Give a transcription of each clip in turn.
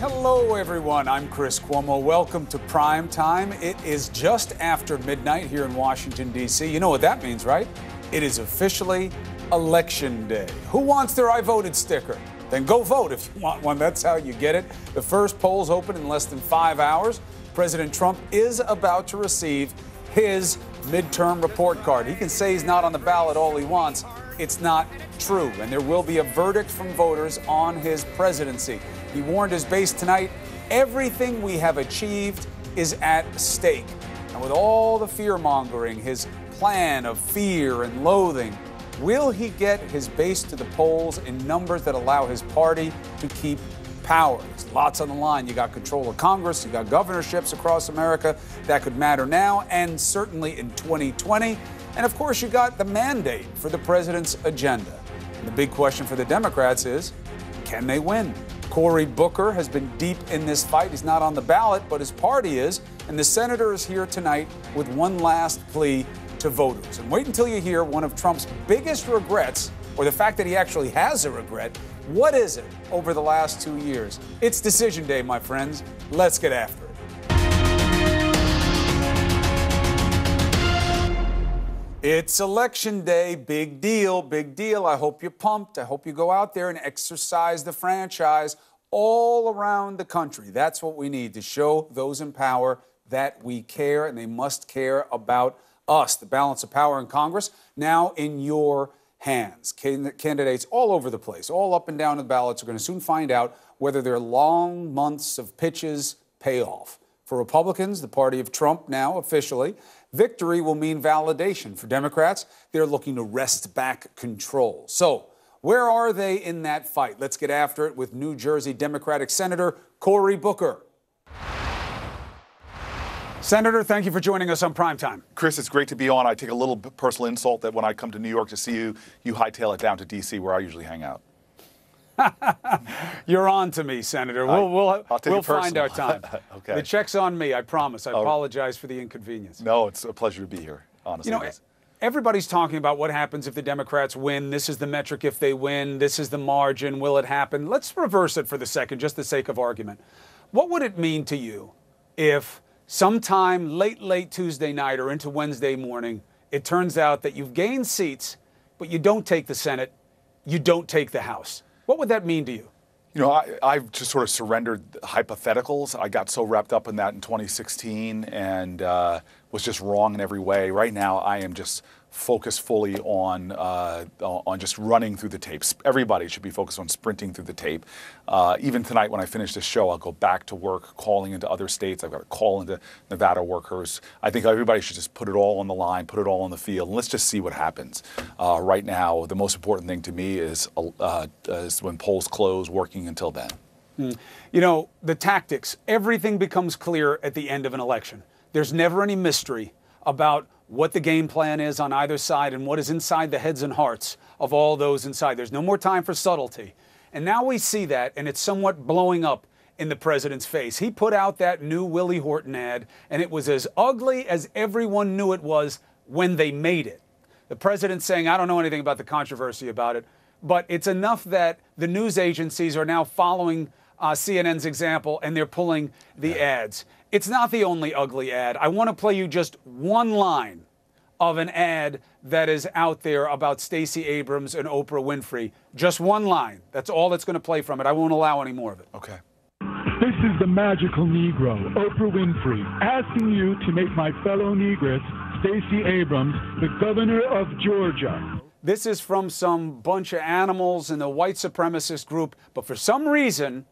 Hello, everyone. I'm Chris Cuomo. Welcome to Prime Time. It is just after midnight here in Washington, D.C. You know what that means, right? It is officially Election Day. Who wants their I voted sticker? Then go vote if you want one. That's how you get it. The first polls open in less than 5 hours. President Trump is about to receive his midterm report card. He can say he's not on the ballot all he wants. It's not true, and there will be a verdict from voters on his presidency. He warned his base tonight, everything we have achieved is at stake. And with all the fear-mongering, his plan of fear and loathing, will he get his base to the polls in numbers that allow his party to keep power? There's lots on the line. You got control of Congress, you got governorships across America that could matter now and certainly in 2020. And of course, you got the mandate for the president's agenda. And the big question for the Democrats is, can they win? Cory Booker has been deep in this fight. He's not on the ballot, but his party is. And the senator is here tonight with one last plea to voters. And wait until you hear one of Trump's biggest regrets, or the fact that he actually has a regret. What is it over the last 2 years? It's decision day, my friends. Let's get after it. It's Election Day. Big deal, big deal. I hope you're pumped. I hope you go out there and exercise the franchise all around the country. That's what we need to show those in power that we care, and they must care about us. The balance of power in Congress now in your hands. Candidates all over the place, all up and down the ballots, are going to soon find out whether their long months of pitches pay off. For Republicans, the party of Trump now officially, victory will mean validation. For Democrats, they're looking to wrest back control. So, where are they in that fight? Let's get after it with New Jersey Democratic Senator Cory Booker. Senator, thank you for joining us on Primetime. Chris, it's great to be on. I take a little personal insult that when I come to New York to see you, you hightail it down to D.C. where I usually hang out. You're on to me, Senator. We'll find our time. Okay. The check's on me, I promise. I apologize for the inconvenience. No, it's a pleasure to be here, honestly. You know, everybody's talking about what happens if the Democrats win. This is the metric if they win. This is the margin. Will it happen? Let's reverse it for the second, just the sake of argument. What would it mean to you if sometime late Tuesday night or into Wednesday morning, it turns out that you've gained seats, but you don't take the Senate, you don't take the House? What would that mean to you? You know, I've just sort of surrendered hypotheticals. I got so wrapped up in that in 2016 and was just wrong in every way. Right now, I am just focused fully on just running through the tapes. Everybody should be focused on sprinting through the tape. Even tonight, when I finish this show, I'll go back to work, calling into other states. I've got to call into Nevada workers. I think everybody should just put it all on the line, put it all on the field, and let's just see what happens. Right now, the most important thing to me is when polls close, working until then. You know, the tactics, everything becomes clear at the end of an election. There's never any mystery about what the game plan is on either side and what is inside the heads and hearts of all those inside. There's no more time for subtlety. And now we see that, and it's somewhat blowing up in the president's face. He put out that new Willie Horton ad, and it was as ugly as everyone knew it was when they made it. The president saying, I don't know anything about the controversy about it, but it's enough that the news agencies are now following CNN's example, and they're pulling the ads. It's not the only ugly ad. I want to play you just one line of an ad that is out there about Stacey Abrams and Oprah Winfrey. Just one line. That's all that's going to play from it. I won't allow any more of it. Okay. This is the magical Negro, Oprah Winfrey, asking you to make my fellow Negress, Stacey Abrams, the governor of Georgia. This is from some bunch of animals in the white supremacist group, but for some reason,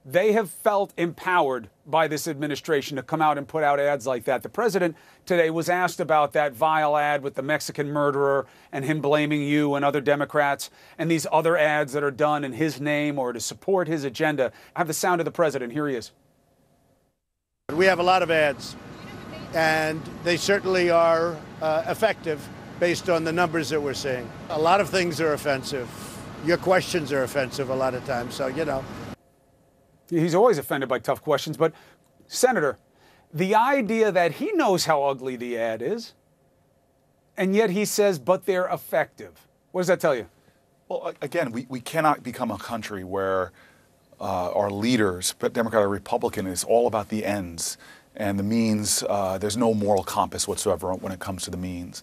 they have felt empowered by this administration to come out and put out ads like that. The president today was asked about that vile ad with the Mexican murderer and him blaming you and other Democrats and these other ads that are done in his name or to support his agenda. I have the sound of the president. Here he is. We have a lot of ads, and they certainly are effective based on the numbers that we're seeing. A lot of things are offensive. Your questions are offensive a lot of times, so, you know. He's always offended by tough questions, but Senator, the idea that he knows how ugly the ad is, and yet he says, but they're effective. What does that tell you? Well, again, we cannot become a country where our leaders, Democrat or Republican, is all about the ends and the means. There's no moral compass whatsoever when it comes to the means.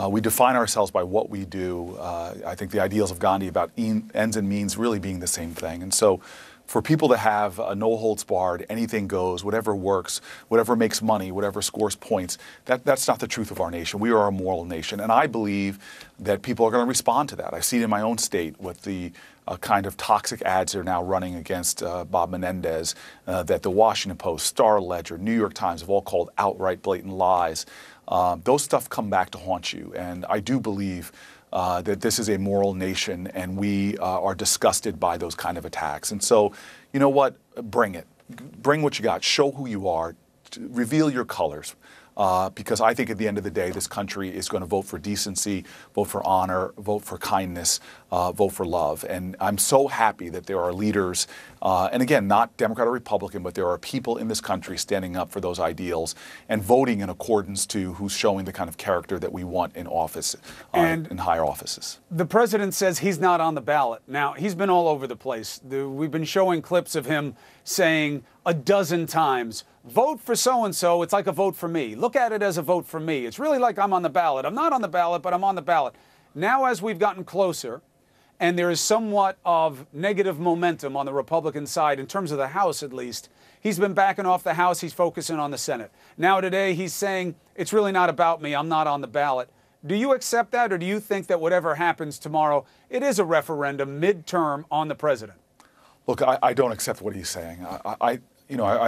We define ourselves by what we do. I think the ideals of Gandhi about ends and means really being the same thing. And so for people to have a no holds barred, anything goes, whatever works, whatever makes money, whatever scores points, that's not the truth of our nation. We are a moral nation. And I believe that people are going to respond to that. I see it in my own state with the kind of toxic ads that are now running against Bob Menendez, that the Washington Post, Star Ledger, New York Times have all called outright blatant lies. Those stuff come back to haunt you. And I do believe that this is a moral nation, and we are disgusted by those kind of attacks. And so, you know what? Bring it. Bring what you got. Show who you are. Reveal your colors. Because I think at the end of the day, this country is going to vote for decency, vote for honor, vote for kindness, vote for love. And I'm so happy that there are leaders, and again, not Democrat or Republican, but there are people in this country standing up for those ideals and voting in accordance to who's showing the kind of character that we want in office, and in higher offices. The president says he's not on the ballot. Now, he's been all over the place. We've been showing clips of him saying a dozen times, vote for so-and-so, it's like a vote for me. Look at it as a vote for me. It's really like I'm on the ballot. I'm not on the ballot, but I'm on the ballot. Now, as we've gotten closer, and there is somewhat of negative momentum on the Republican side, in terms of the House at least, he's been backing off the House, he's focusing on the Senate. Now today, he's saying, it's really not about me, I'm not on the ballot. Do you accept that, or do you think that whatever happens tomorrow, it is a referendum midterm on the president? Look, I don't accept what he's saying. I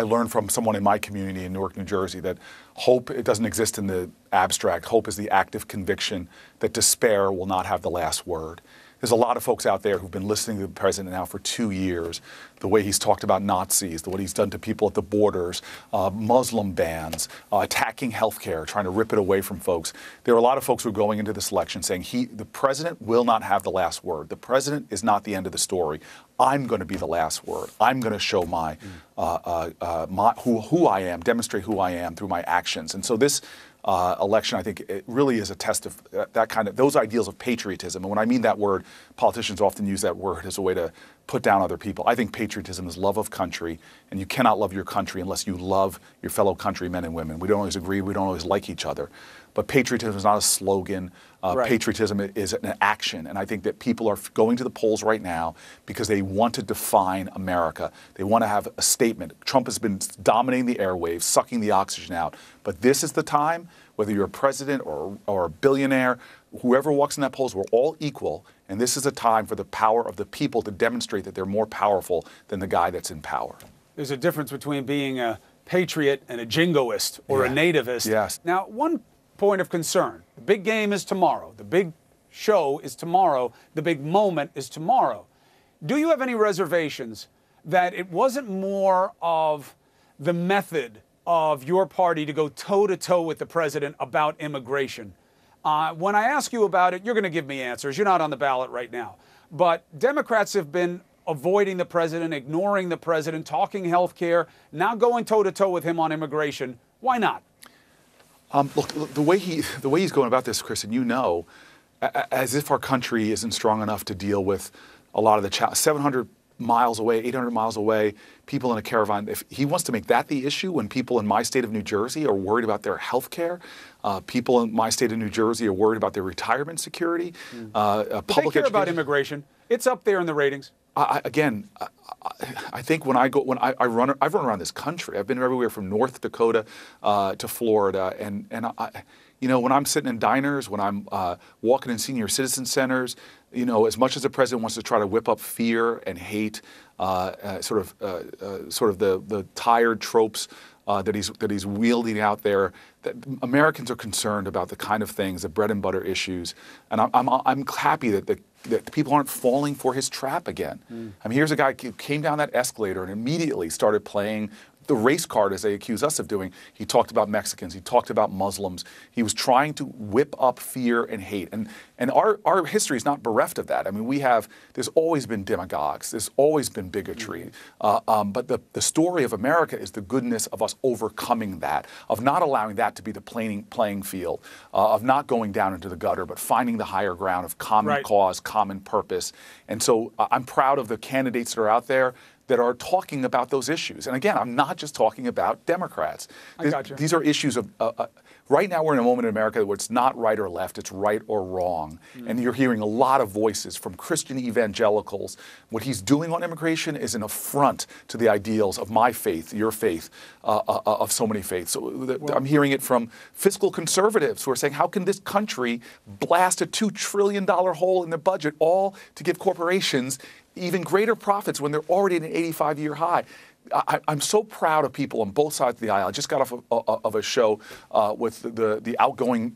learned from someone in my community in Newark, New Jersey, that hope, it doesn't exist in the abstract. Hope is the active conviction that despair will not have the last word. There's a lot of folks out there who've been listening to the president now for 2 years, the way he's talked about Nazis, what he's done to people at the borders, Muslim bans, attacking healthcare, trying to rip it away from folks. There are a lot of folks who are going into this election saying the president will not have the last word. The president is not the end of the story. I'm going to be the last word. I'm going to show who I am, demonstrate who I am through my actions. And so this election, I think, it really is a test of those ideals of patriotism. And when I mean that word, politicians often use that word as a way to put down other people. I think patriotism is love of country, and you cannot love your country unless you love your fellow countrymen and women. We don't always agree. We don't always like each other. But patriotism is not a slogan. Right. Patriotism is an action. And I think that people are going to the polls right now because they want to define America. They want to have a statement. Trump has been dominating the airwaves, sucking the oxygen out. But this is the time, whether you're a president or a billionaire, whoever walks in that polls, we're all equal. And this is a time for the power of the people to demonstrate that they're more powerful than the guy that's in power. There's a difference between being a patriot and a jingoist or a nativist. Yes. Now, one point of concern. The big game is tomorrow. The big show is tomorrow. The big moment is tomorrow. Do you have any reservations that it wasn't more of the method of your party to go toe-to-toe with the president about immigration? When I ask you about it, you're going to give me answers. You're not on the ballot right now. But Democrats have been avoiding the president, ignoring the president, talking health care, now going toe-to-toe with him on immigration. Why not? Look, the way he's going about this, Chris, and you know, as if our country isn't strong enough to deal with a lot of the challenges. 700 miles away, 800 miles away, people in a caravan. If he wants to make that the issue when people in my state of New Jersey are worried about their health care, people in my state of New Jersey are worried about their retirement security, public they care about immigration. It's up there in the ratings. I think I've run around this country. I've been everywhere from North Dakota to Florida, and when I'm sitting in diners, when I'm walking in senior citizen centers, as much as the president wants to try to whip up fear and hate, sort of the tired tropes that he's wielding out there, that Americans are concerned about the kind of things, the bread and butter issues, and I'm happy that people aren't falling for his trap again. I mean, here's a guy who came down that escalator and immediately started playing the race card, as they accuse us of doing. He talked about Mexicans. He talked about Muslims. He was trying to whip up fear and hate. And our history is not bereft of that. I mean, there's always been demagogues. There's always been bigotry. But the story of America is the goodness of us overcoming that, of not allowing that to be the playing field, of not going down into the gutter, but finding the higher ground of common cause, common purpose. And so I'm proud of the candidates that are out there. that are talking about those issues. And again, I'm not just talking about Democrats. These are issues of right now we're in a moment in America where it's not right or left, it's right or wrong. And you're hearing a lot of voices from Christian evangelicals. What he's doing on immigration is an affront to the ideals of my faith, your faith, of so many faiths. So I'm hearing it from fiscal conservatives who are saying, how can this country blast a $2 trillion hole in the budget, all to give corporations even greater profits when they're already at an 85-year high? I'm so proud of people on both sides of the aisle. I just got off of a show with the outgoing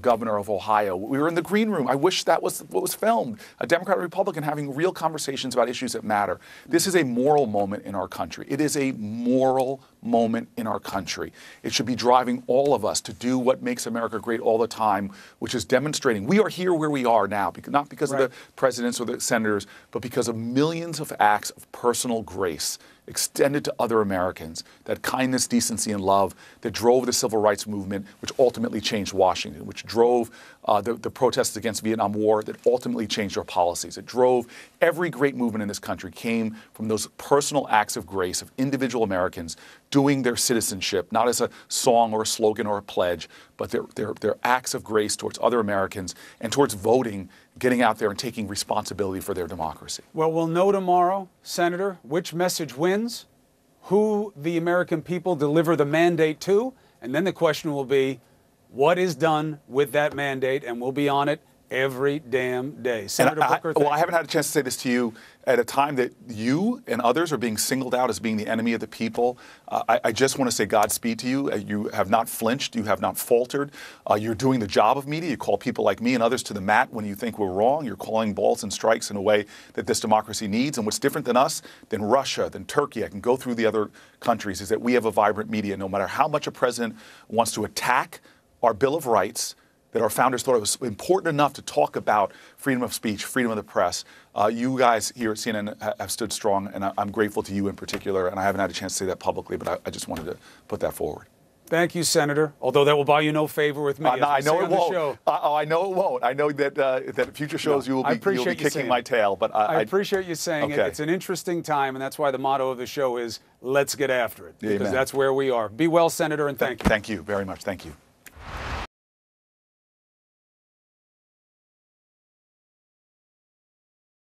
governor of Ohio. We were in the green room. I wish that was what was filmed. A Democrat and Republican having real conversations about issues that matter. This is a moral moment in our country. It is a moral moment in our country. It should be driving all of us to do what makes America great all the time, which is demonstrating we are here where we are now, not because of the presidents or the senators, but because of millions of acts of personal grace extended to other Americans, that kindness, decency, and love that drove the civil rights movement, which ultimately changed Washington, which drove the protests against the Vietnam War, that ultimately changed our policies. It drove every great movement in this country came from those personal acts of grace of individual Americans doing their citizenship, not as a song or a slogan or a pledge, but their acts of grace towards other Americans and towards voting, getting out there and taking responsibility for their democracy. Well, we'll know tomorrow, Senator, which message wins, who the American people deliver the mandate to, and then the question will be, what is done with that mandate? And we'll be on it every damn day. Senator Booker, I haven't had a chance to say this to you at a time that you and others are being singled out as being the enemy of the people. I just want to say Godspeed to you. You have not flinched. You have not faltered. You're doing the job of media. You call people like me and others to the mat when you think we're wrong. You're calling balls and strikes in a way that this democracy needs. And what's different than us, than Russia, than Turkey, I can go through the other countries, is that we have a vibrant media. No matter how much a president wants to attack our Bill of Rights, that our founders thought it was important enough to talk about freedom of speech, freedom of the press. You guys here at CNN have stood strong, and I'm grateful to you in particular, and I haven't had a chance to say that publicly, but I just wanted to put that forward. Thank you, Senator. Although that will buy you no favor with me. I know it won't. I know it won't. I know that future shows you'll be kicking my tail. But I appreciate you saying it. It's an interesting time, and that's why the motto of the show is "Let's get after it," because that's where we are. Be well, Senator, and thank you. Thank you very much. Thank you.